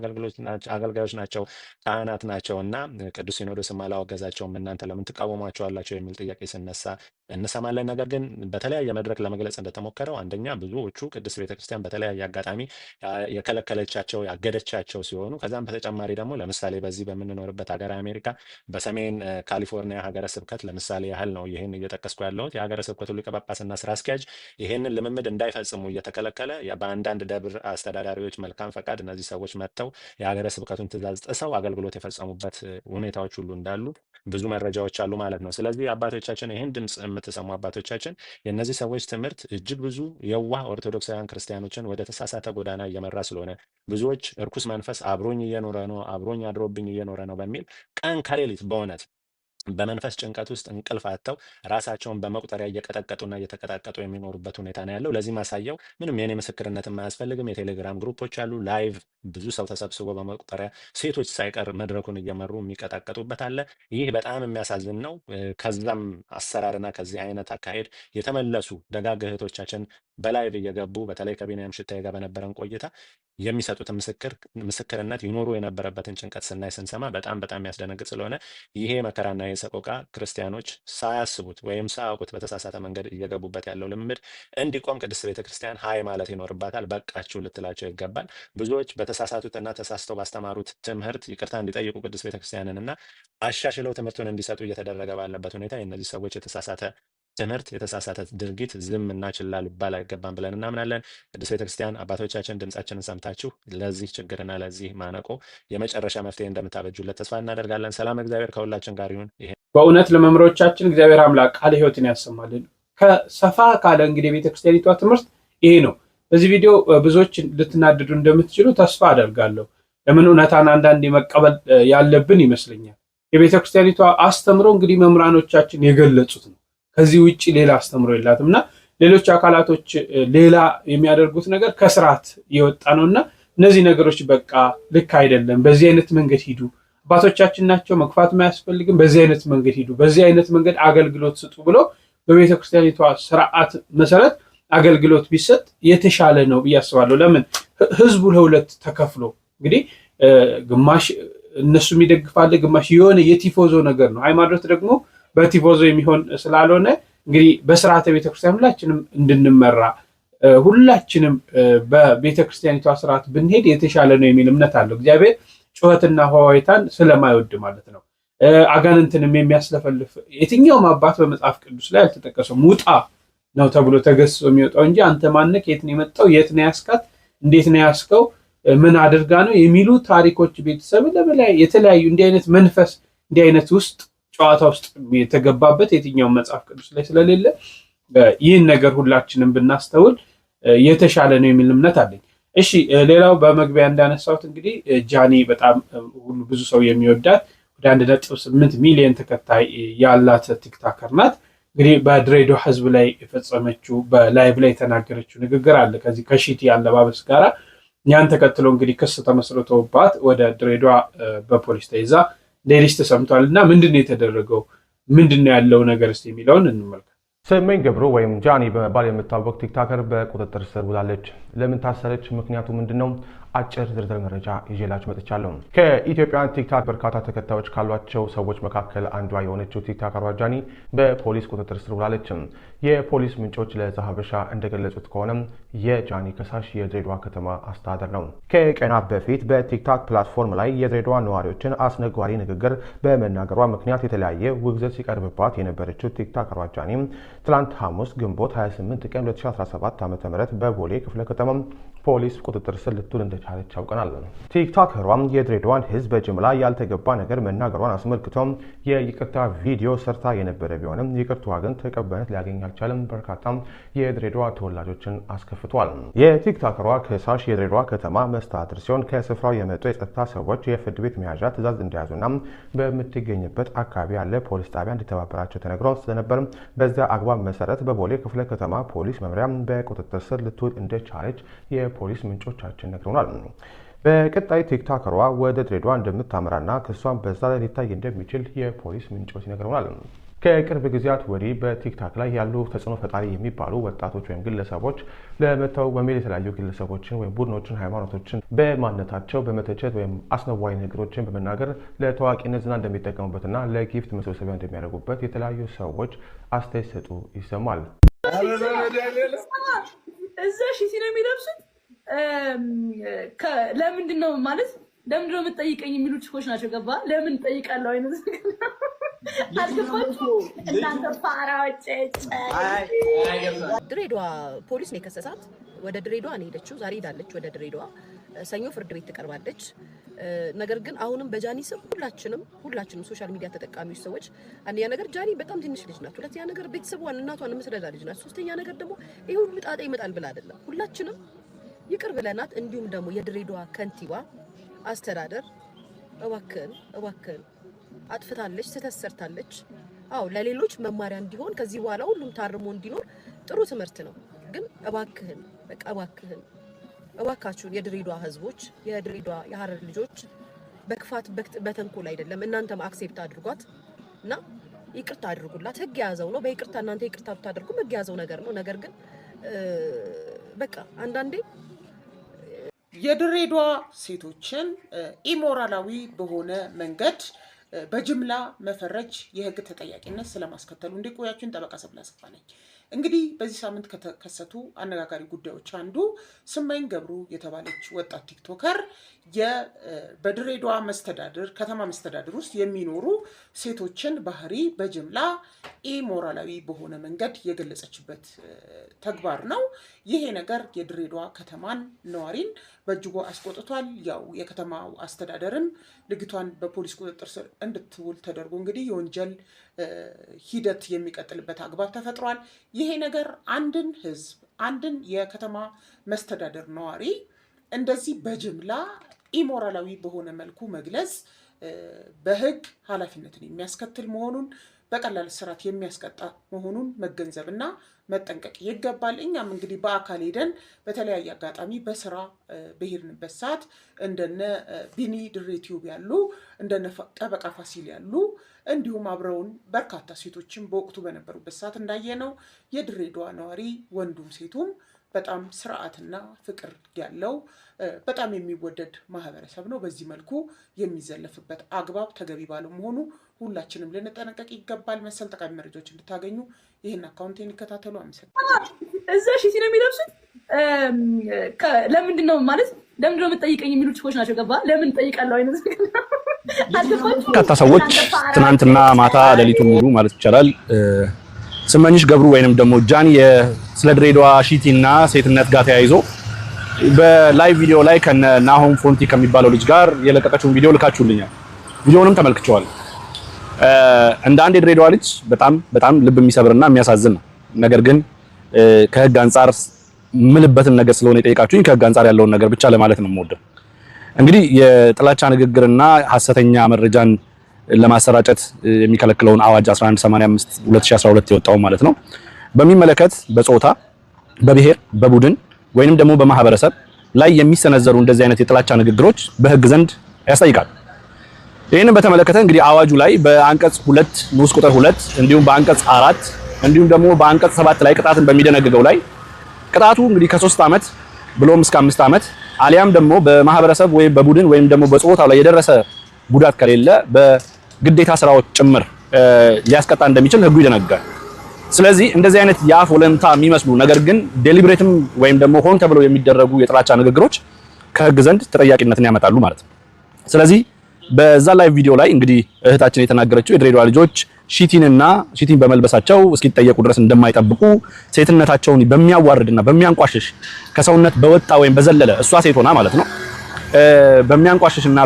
S13: አገልጋዮች ናቸው፣ ካህናት ናቸው እና ቅዱስ ሲኖዶስም አላወገዛቸውም እናንተ ለምን ትቃወሟቸዋላቸው የሚል ጥያቄ ስነሳ እንሰማለን። ነገር ግን በተለያየ መድረክ ለመግለጽ እንደተሞከረው አንደኛ ብዙዎቹ ቅድስት ቤተክርስቲያን በተለያየ አጋጣሚ የከለከለቻቸው ያገደቻቸው ሲሆኑ ከዛም በተጨማሪ ደግሞ ለምሳሌ በዚህ በምንኖርበት ሀገር አሜሪካ በሰሜን ካሊፎርኒያ ሀገረ ስብከት ለምሳሌ ያህል ነው ይህን እየጠቀስኩ ያለሁት። የሀገረ ስብከቱ ሊቀ ጳጳስና ስራ አስኪያጅ ይህንን ልምምድ እንዳይፈጽሙ እየተከለከለ በአንዳንድ ደብር አስተዳዳሪዎች መልካም ፈቃድ እነዚህ ሰዎች መጥተው የሀገረ ስብከቱን ትእዛዝ ጥሰው አገልግሎት የፈጸሙበት ሁኔታዎች ሁሉ እንዳሉ ብዙ መረጃዎች አሉ ማለት ነው። ስለዚህ አባቶቻችን ይህን ድምፅ የምትሰሙ አባቶቻችን የእነዚህ ሰዎች ትምህርት እጅግ ብዙ የዋህ ኦርቶዶክሳውያን ክርስቲያኖችን ወደ ተሳሳተ ጎዳና እየመራ ስለሆነ ብዙዎች እርኩስ መንፈስ አብሮኝ እየኖረ ነው አብሮኝ አድሮብኝ እየኖረ ነው በሚል ቀን ከሌሊት በእውነት በመንፈስ ጭንቀት ውስጥ እንቅልፍ አጥተው ራሳቸውን በመቁጠሪያ እየቀጠቀጡና እየተቀጣቀጡ የሚኖሩበት ሁኔታ ነው ያለው። ለዚህ ማሳያው ምንም የኔ ምስክርነት የማያስፈልግም የቴሌግራም ግሩፖች አሉ። ላይቭ ብዙ ሰው ተሰብስቦ በመቁጠሪያ ሴቶች ሳይቀር መድረኩን እየመሩ የሚቀጣቀጡበት አለ። ይህ በጣም የሚያሳዝን ነው። ከዛም አሰራርና ከዚህ አይነት አካሄድ የተመለሱ ደጋግ እህቶቻችን በላይቭ እየገቡ በተለይ ከቢንያም ሽታዬ ጋር በነበረን ቆይታ የሚሰጡትን ምስክርነት ይኖሩ የነበረበትን ጭንቀት ስናይ ስንሰማ በጣም የሚያስደነግጥ ስለሆነ ይሄ መከራና የሰቆቃ ክርስቲያኖች ሳያስቡት ወይም ሳያውቁት በተሳሳተ መንገድ እየገቡበት ያለው ልምምድ እንዲቆም ቅድስት ቤተክርስቲያን ሀይ ማለት ይኖርባታል። በቃችሁ ልትላቸው ይገባል። ብዙዎች በተሳሳቱትና ተሳስተው ባስተማሩት ትምህርት ይቅርታ እንዲጠይቁ ቅድስት ቤተክርስቲያንን እና አሻሽለው ትምህርቱን እንዲሰጡ እየተደረገ ባለበት ሁኔታ የእነዚህ ሰዎች የተሳሳተ ትምህርት የተሳሳተ ድርጊት ዝም እና ችላ ሊባል አይገባም ብለን እናምናለን። ቅድስት ቤተክርስቲያን አባቶቻችን ድምጻችንን ሰምታችሁ ለዚህ ችግርና ለዚህ ማነቆ የመጨረሻ መፍትሄ እንደምታበጁለት ተስፋ እናደርጋለን። ሰላም እግዚአብሔር ከሁላችን ጋር ይሁን።
S8: በእውነት ለመምህሮቻችን እግዚአብሔር አምላክ ቃለ ሕይወትን ያሰማልን። ከሰፋ ካለ እንግዲህ የቤተክርስቲያኒቷ ትምህርት ይሄ ነው። በዚህ ቪዲዮ ብዙዎች ልትናደዱ እንደምትችሉ ተስፋ አደርጋለሁ። ለምን እውነታን አንዳንዴ መቀበል ያለብን ይመስለኛል። የቤተክርስቲያኒቷ አስተምሮ እንግዲህ መምህራኖቻችን የገለጹት ነው። ከዚህ ውጭ ሌላ አስተምሮ የላትም እና ሌሎች አካላቶች ሌላ የሚያደርጉት ነገር ከስርዓት የወጣ ነው እና እነዚህ ነገሮች በቃ ልክ አይደለም፣ በዚህ አይነት መንገድ ሂዱ፣ አባቶቻችን ናቸው፣ መግፋት አያስፈልግም፣ በዚህ አይነት መንገድ ሂዱ፣ በዚህ አይነት መንገድ አገልግሎት ስጡ ብሎ በቤተክርስቲያኒቷ ስርዓት መሰረት አገልግሎት ቢሰጥ የተሻለ ነው ብዬ አስባለሁ። ለምን ህዝቡ ለሁለት ተከፍሎ እንግዲህ ግማሽ እነሱም ይደግፋል፣ ግማሽ የሆነ የቲፎዞ ነገር ነው። ሃይማኖት ደግሞ በቲፎዞ የሚሆን ስላልሆነ እንግዲህ በስርዓተ ቤተክርስቲያን ሁላችንም እንድንመራ ሁላችንም በቤተክርስቲያኒቷ ስርዓት ብንሄድ የተሻለ ነው የሚል እምነት አለው። እግዚአብሔር ጩኸትና ሆዋይታን ስለማይወድ ማለት ነው። አጋንንትንም የሚያስለፈልፍ የትኛውም አባት በመጽሐፍ ቅዱስ ላይ አልተጠቀሰም። ውጣ ነው ተብሎ ተገስጾ የሚወጣው እንጂ አንተ ማነህ፣ ከየት ነው የመጣው፣ የት ነው ያስካት፣ እንዴት ነው ያስከው፣ ምን አድርጋ ነው የሚሉ ታሪኮች ቤተሰብ ለበላይ የተለያዩ እንዲህ አይነት መንፈስ እንዲህ አይነት ውስጥ ጨዋታ ውስጥ የተገባበት የትኛውም መጽሐፍ ቅዱስ ላይ ስለሌለ ይህን ነገር ሁላችንም ብናስተውል የተሻለ ነው የሚል እምነት አለኝ። እሺ ሌላው በመግቢያ እንዳነሳሁት እንግዲህ ጃኒ በጣም ሁሉ ብዙ ሰው የሚወዳት ወደ 1.8 ሚሊዮን ተከታይ ያላት ቲክታከር ናት። እንግዲህ በድሬዳዋ ህዝብ ላይ የፈጸመችው በላይቭ ላይ የተናገረችው ንግግር አለ ከዚህ ከሺቲ አለባበስ ጋራ። ያን ተከትሎ እንግዲህ ክስ ተመስርቶባት ወደ ድሬዳዋ በፖሊስ ተይዛ ሌሊት ተሰምቷል። እና ምንድነው የተደረገው? ምንድነው ያለው ነገር እስቲ የሚለውን እንመልከት።
S6: ስመኝ ገብሩ ወይም ጃኒ በመባል የምታወቅ ቲክቶከር በቁጥጥር ስር ውላለች። ለምን ታሰረች? ምክንያቱ ምንድነው? አጭር ዝርዝር መረጃ ይዤላችሁ መጥቻለሁ። ከኢትዮጵያን ቲክቶክ በርካታ ተከታዮች ካሏቸው ሰዎች መካከል አንዷ የሆነችው ቲክቶከሯ ጃኒ በፖሊስ ቁጥጥር ስር ውላለች። የፖሊስ ምንጮች ለዛሀበሻ እንደገለጹት ከሆነ የጃኒ ከሳሽ የድሬዳዋ ከተማ አስተዳደር ነው። ከቀናት በፊት በቲክቶክ ፕላትፎርም ላይ የድሬዳዋ ነዋሪዎችን አስነጓሪ ንግግር በመናገሯ ምክንያት የተለያየ ውግዘት ሲቀርብባት የነበረችው ቲክቶከሯ ጃኒ ትላንት ሐሙስ ግንቦት 28 ቀን 2017 ዓ.ም በቦሌ ክፍለ ከተማ ፖሊስ ቁጥጥር ስር ልትውል እንደቻለች ያውቀናል። ቲክቶከሯም የድሬዳዋን ሕዝብ በጅምላ ያልተገባ ነገር መናገሯን አስመልክቶ የይቅርታ ቪዲዮ ሰርታ የነበረ ቢሆንም ይቅርታዋ ግን ተቀባይነት ሊያገኝ አልቻለም። በርካታ የድሬዳዋ ተወላጆችን አስከፍቷል። የቲክቶከሯ ከሳሽ የድሬዳዋ ከተማ መስተዳድር ሲሆን ከስፍራው የመጡ የጸጥታ ሰዎች የፍርድ ቤት መያዣ ትዕዛዝ እንደያዙና በምትገኝበት አካባቢ ያለ ፖሊስ ጣቢያ እንዲተባበራቸው ተነግሮ ስለነበር በዚያ አግባብ መሰረት በቦሌ ክፍለ ከተማ ፖሊስ መምሪያ በቁጥጥር ስር ልትውል እንደቻለች የፖሊስ ምንጮቻችን ነግረውናል። በቀጣይ ቲክቶከሯ ወደ ድሬዳዋ እንደምታመራና ክሷን በዛ ላይ ሊታይ እንደሚችል የፖሊስ ምንጮች ነግረውናል። ከቅርብ ጊዜያት ወዲህ በቲክቶክ ላይ ያሉ ተጽዕኖ ፈጣሪ የሚባሉ ወጣቶች ወይም ግለሰቦች ለመተው በሚል የተለያዩ ግለሰቦችን ወይም ቡድኖችን፣ ሃይማኖቶችን በማንነታቸው በመተቸት ወይም አስነዋሪ ነገሮችን በመናገር ለታዋቂነት ዝና እንደሚጠቀሙበትና ለጊፍት መሰብሰቢያ እንደሚያደርጉበት የተለያዩ ሰዎች አስተያየት ሰጡ ይሰማል።
S14: እዛ ሺቲ ነው የሚለብሱት። ለምንድን ነው ማለት ለምንድን ነው የምትጠይቀኝ የሚሉ ችኮች ናቸው። ገባ ለምን ጠይቃለሁ አይነት አልገባችሁ እናንተ ፋራዎች።
S15: ድሬዳዋ ፖሊስ ነው የከሰሳት። ወደ ድሬዳዋ ነው ሄደችው። ዛሬ ሄዳለች ወደ ድሬዳዋ። ሰኞ ፍርድ ቤት ትቀርባለች። ነገር ግን አሁንም በጃኒ ስም ሁላችንም ሶሻል ሚዲያ ተጠቃሚዎች ሰዎች አንደኛ ነገር ጃኒ በጣም ትንሽ ልጅ ናት። ሁለተኛ ነገር ቤተሰቧን እናቷን የምትረዳ ልጅ ናት። ሶስተኛ ነገር ደግሞ ይሄ ሁሉ ጣጣ ይመጣል ብላ አይደለም። ሁላችንም ይቅር ብለናት። እንዲሁም ደግሞ የድሬዳዋ ከንቲባ አስተዳደር እባክህን አጥፍታለች፣ ስህተት ሰርታለች። አዎ ለሌሎች መማሪያ እንዲሆን ከዚህ በኋላ ሁሉም ታርሞ እንዲኖር ጥሩ ትምህርት ነው። ግን እባካችሁን የድሬዳዋ ህዝቦች፣ የድሬዳዋ የሐረር ልጆች በክፋት በተንኮል አይደለም። እናንተም አክሴፕት አድርጓት እና ይቅርታ አድርጉላት። ህግ የያዘው ነው። በይቅርታ እናንተ ይቅርታ ብታደርጉ ህግ የያዘው ነገር ነው። ነገር ግን በቃ አንዳንዴ
S16: የድሬዳዋ ሴቶችን ኢሞራላዊ በሆነ መንገድ በጅምላ መፈረጅ የህግ ተጠያቂነት ስለማስከተሉ እንደቆያችሁን ጠበቃ ሰብለ አሰፋ ነኝ። እንግዲህ በዚህ ሳምንት ከተከሰቱ አነጋጋሪ ጉዳዮች አንዱ ስመኝ ገብሩ የተባለች ወጣት ቲክቶከር በድሬዳዋ ከተማ መስተዳድር ውስጥ የሚኖሩ ሴቶችን ባህሪ በጅምላ ኢሞራላዊ በሆነ መንገድ የገለጸችበት ተግባር ነው። ይሄ ነገር የድሬዳዋ ከተማን ነዋሪን በእጅጉ አስቆጥቷል። ያው የከተማው አስተዳደርም ልጅቷን በፖሊስ ቁጥጥር ስር እንድትውል ተደርጎ እንግዲህ የወንጀል ሂደት የሚቀጥልበት አግባብ ተፈጥሯል። ይሄ ነገር አንድን ህዝብ አንድን የከተማ መስተዳደር ነዋሪ እንደዚህ በጅምላ ኢሞራላዊ በሆነ መልኩ መግለጽ በህግ ኃላፊነትን የሚያስከትል መሆኑን በቀላል እስራት የሚያስቀጣ መሆኑን መገንዘብና መጠንቀቅ ይገባል። እኛም እንግዲህ በአካል ሄደን በተለያየ አጋጣሚ በስራ በሄድንበት ሰዓት እንደነ ቢኒ ድሬ ቲዩብ ያሉ እንደነ ጠበቃ ፋሲል ያሉ እንዲሁም አብረውን በርካታ ሴቶችን በወቅቱ በነበሩበት ሰዓት እንዳየነው የድሬዳዋ ነዋሪ ወንዱም ሴቱም በጣም ስርዓትና ፍቅር ያለው በጣም የሚወደድ ማህበረሰብ ነው። በዚህ መልኩ የሚዘለፍበት አግባብ ተገቢ ባለመሆኑ ሁላችንም ልንጠነቀቅ ይገባል። መሰል ጠቃሚ መረጃዎች እንድታገኙ ይህን አካውንቴን ይከታተሉ። አመሰግናለሁ።
S14: እዛ ሺቲ ነው የሚለብሱት። ለምንድን ነው የምትጠይቀኝ የሚሉ ችኮች ናቸው። ገባ ለምን ጠይቃለሁ አይነት
S17: በርካታ ሰዎች ትናንትና ማታ ሌሊቱን ሙሉ ማለት ይቻላል ስመኝሽ ገብሩ ወይንም ደግሞ ጃኒ ስለ ድሬዳዋ ሺቲ እና ሴትነት ጋር ተያይዞ በላይቭ ቪዲዮ ላይ ከነ ናሆም ፎንቲ ከሚባለው ልጅ ጋር የለቀቀችውን ቪዲዮ ልካችሁልኛል። ቪዲዮውንም ተመልክቼዋለሁ። እንደ አንድ የድሬዳዋ ልጅ በጣም ልብ የሚሰብርና የሚያሳዝን ነው። ነገር ግን ከህግ አንጻር ምልበትን ነገር ስለሆነ የጠየቃችሁኝ ከህግ አንጻር ያለውን ነገር ብቻ ለማለት ነው የምወደው። እንግዲህ የጥላቻ ንግግርና ሐሰተኛ መረጃን ለማሰራጨት የሚከለክለውን አዋጅ 1185 2012 የወጣው ማለት ነው በሚመለከት በጾታ፣ በብሔር፣ በቡድን ወይንም ደግሞ በማህበረሰብ ላይ የሚሰነዘሩ እንደዚህ አይነት የጥላቻ ንግግሮች በህግ ዘንድ ያስጠይቃል። ይህንን በተመለከተ እንግዲህ አዋጁ ላይ በአንቀጽ 2 ንዑስ ቁጥር 2 እንዲሁም በአንቀጽ 4 እንዲሁም ደግሞ በአንቀጽ 7 ላይ ቅጣትን በሚደነግገው ላይ ቅጣቱ እንግዲህ ከ3 ዓመት ብሎም እስከ 5 ዓመት አሊያም ደግሞ በማህበረሰብ ወይም በቡድን ወይም ደግሞ በጾታው ላይ የደረሰ ጉዳት ከሌለ በግዴታ ስራዎች ጭምር ሊያስቀጣ እንደሚችል ህጉ ይደነግጋል። ስለዚህ እንደዚህ አይነት የአፍ ወለምታ የሚመስሉ ነገር ግን ዴሊብሬትም ወይም ደግሞ ሆን ተብለው የሚደረጉ የጥላቻ ንግግሮች ከህግ ዘንድ ተጠያቂነትን ያመጣሉ ማለት ነው። ስለዚህ በዛ ላይ ቪዲዮ ላይ እንግዲህ እህታችን የተናገረችው የድሬዳዋ ልጆች ሺቲን በመልበሳቸው እስኪጠየቁ ድረስ እንደማይጠብቁ ሴትነታቸውን በሚያዋርድና በሚያንቋሽሽ ከሰውነት በወጣ ወይም በዘለለ እሷ ሴት ሆና ማለት ነው በሚያንቋሽሽና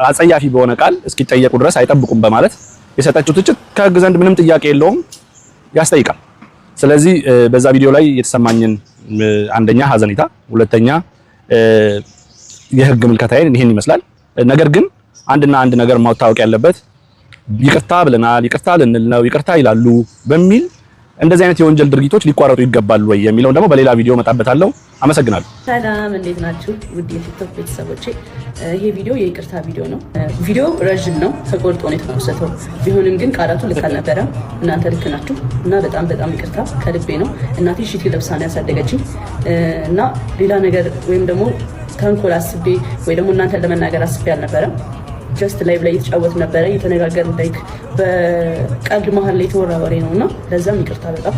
S17: አጸያፊ በሆነ ቃል እስኪጠየቁ ድረስ አይጠብቁም በማለት የሰጠችው ትችት ከህግ ዘንድ ምንም ጥያቄ የለውም፣ ያስጠይቃል። ስለዚህ በዛ ቪዲዮ ላይ የተሰማኝን አንደኛ ሀዘኔታ፣ ሁለተኛ የህግ ምልከታዬን ይሄን ይመስላል። ነገር ግን አንድና አንድ ነገር ማወቅ ያለበት ይቅርታ ብለናል፣ ይቅርታ ልንል ነው፣ ይቅርታ ይላሉ በሚል እንደዚህ አይነት የወንጀል ድርጊቶች ሊቋረጡ ይገባሉ ወይ የሚለውን ደግሞ በሌላ ቪዲዮ መጣበታለሁ። አመሰግናለሁ።
S15: ሰላም፣ እንዴት ናችሁ ውድ የቲክቶክ ቤተሰቦቼ? ይሄ ቪዲዮ የይቅርታ ቪዲዮ ነው። ቪዲዮ ረዥም ነው፣ ተቆርጦ ነው የተወሰደው። ቢሆንም ግን ቃላቱ ልክ አልነበረም። እናንተ ልክ ናችሁ እና በጣም በጣም ይቅርታ ከልቤ ነው። እናቴ ሺቲ ለብሳ ነው ያሳደገችኝ እና ሌላ ነገር ወይም ደግሞ ተንኮል አስቤ ወይ ደግሞ እናንተን ለመናገር አስቤ አልነበረም። ጀስት ላይቭ ላይ እየተጫወት ነበረ እየተነጋገርን ላይክ በቀልድ መሀል ላይ የተወራ ወሬ ነው እና ለዛም ይቅርታ በጣም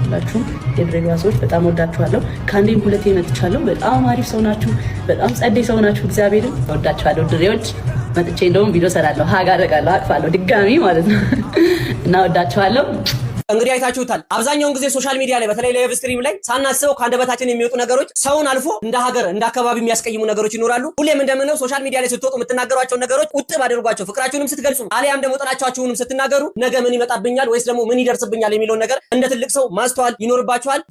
S15: ሁላችሁም የድሬዳዋ ሰዎች በጣም ወዳችኋለሁ። ከአንዴም ሁለቴ መጥቻለሁ። በጣም አሪፍ ሰው ናችሁ፣ በጣም ጸደይ ሰው ናችሁ። እግዚአብሔርን ወዳችኋለሁ ድሬዎች። መጥቼ እንደውም ቪዲዮ ሰራለሁ፣ ሀግ አደርጋለሁ፣ አቅፋለሁ ድጋሚ ማለት ነው እና ወዳችኋለሁ።
S18: እንግዲህ አይታችሁታል። አብዛኛውን ጊዜ ሶሻል ሚዲያ ላይ በተለይ ላይቭ ስትሪም ላይ ሳናስበው ከአንደበታችን የሚወጡ ነገሮች ሰውን አልፎ እንደ ሀገር እንደ አካባቢ የሚያስቀይሙ ነገሮች ይኖራሉ። ሁሌም እንደምንለው ሶሻል ሚዲያ ላይ ስትወጡ የምትናገሯቸውን ነገሮች ቁጥብ አድርጓቸው። ፍቅራችሁንም ስትገልጹ አሊያም ደግሞ ጥላቻችሁንም ስትናገሩ ነገ ምን ይመጣብኛል ወይስ ደግሞ ምን ይደርስብኛል የሚለውን ነገር እንደ ትልቅ ሰው ማስተዋል ይኖርባችኋል።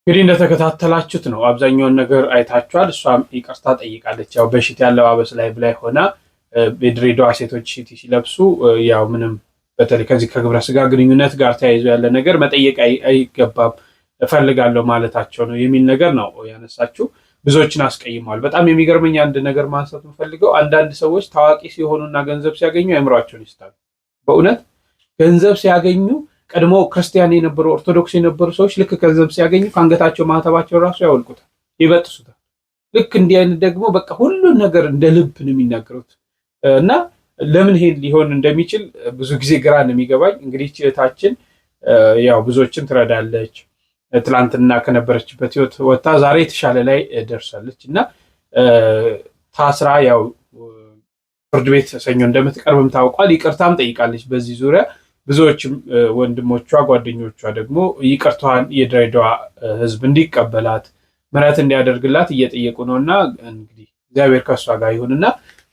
S8: እንግዲህ እንደተከታተላችሁት ነው። አብዛኛውን ነገር አይታችኋል። እሷም ይቅርታ ጠይቃለች። ያው በሺቲ ያለባበስ ላይቭ ላይ ሆና የድሬዳዋ ሴቶች ሺቲ ሲለብሱ ያው ምንም በተለይ ከዚህ ከግብረ ስጋ ግንኙነት ጋር ተያይዞ ያለ ነገር መጠየቅ አይገባም እፈልጋለሁ ማለታቸው ነው የሚል ነገር ነው ያነሳችሁ። ብዙዎችን አስቀይመዋል። በጣም የሚገርመኝ አንድ ነገር ማንሳት የምፈልገው አንዳንድ ሰዎች ታዋቂ ሲሆኑና ገንዘብ ሲያገኙ አእምሯቸውን ይስታሉ። በእውነት ገንዘብ ሲያገኙ ቀድሞ ክርስቲያን የነበሩ ኦርቶዶክስ የነበሩ ሰዎች ልክ ገንዘብ ሲያገኙ ከአንገታቸው ማህተባቸው ራሱ ያወልቁታል፣ ይበጥሱታል። ልክ እንዲህ አይነት ደግሞ በቃ ሁሉን ነገር እንደ ልብ ነው የሚናገሩት እና ለምን ይሄ ሊሆን እንደሚችል ብዙ ጊዜ ግራ ነው የሚገባኝ። እንግዲህ እህታችን ያው ብዙዎችን ትረዳለች። ትላንትና ከነበረችበት ህይወት ወጣ ዛሬ የተሻለ ላይ ደርሳለች እና ታስራ ያው ፍርድ ቤት ሰኞ እንደምትቀርብም ታውቋል። ይቅርታም ጠይቃለች በዚህ ዙሪያ። ብዙዎችም ወንድሞቿ ጓደኞቿ ደግሞ ይቅርታዋን የድሬዳዋ ህዝብ እንዲቀበላት ምሕረት እንዲያደርግላት እየጠየቁ ነውና እንግዲህ እግዚአብሔር ከሷ ጋር ይሁንና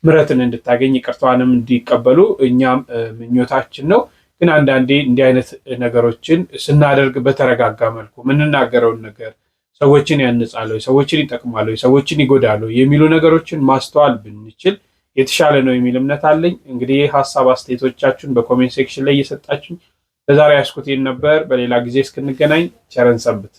S8: ምሕረትን እንድታገኝ ይቅርታዋንም እንዲቀበሉ እኛም ምኞታችን ነው። ግን አንዳንዴ እንዲህ አይነት ነገሮችን ስናደርግ በተረጋጋ መልኩ የምንናገረውን ነገር ሰዎችን ያንጻሉ፣ ሰዎችን ይጠቅማሉ፣ ሰዎችን ይጎዳሉ የሚሉ ነገሮችን ማስተዋል ብንችል የተሻለ ነው የሚል እምነት አለኝ። እንግዲህ ሀሳብ አስተያየቶቻችሁን በኮሜንት ሴክሽን ላይ እየሰጣችሁኝ ለዛሬ ያስኩት ነበር። በሌላ ጊዜ እስክንገናኝ ቸረን ሰንብት።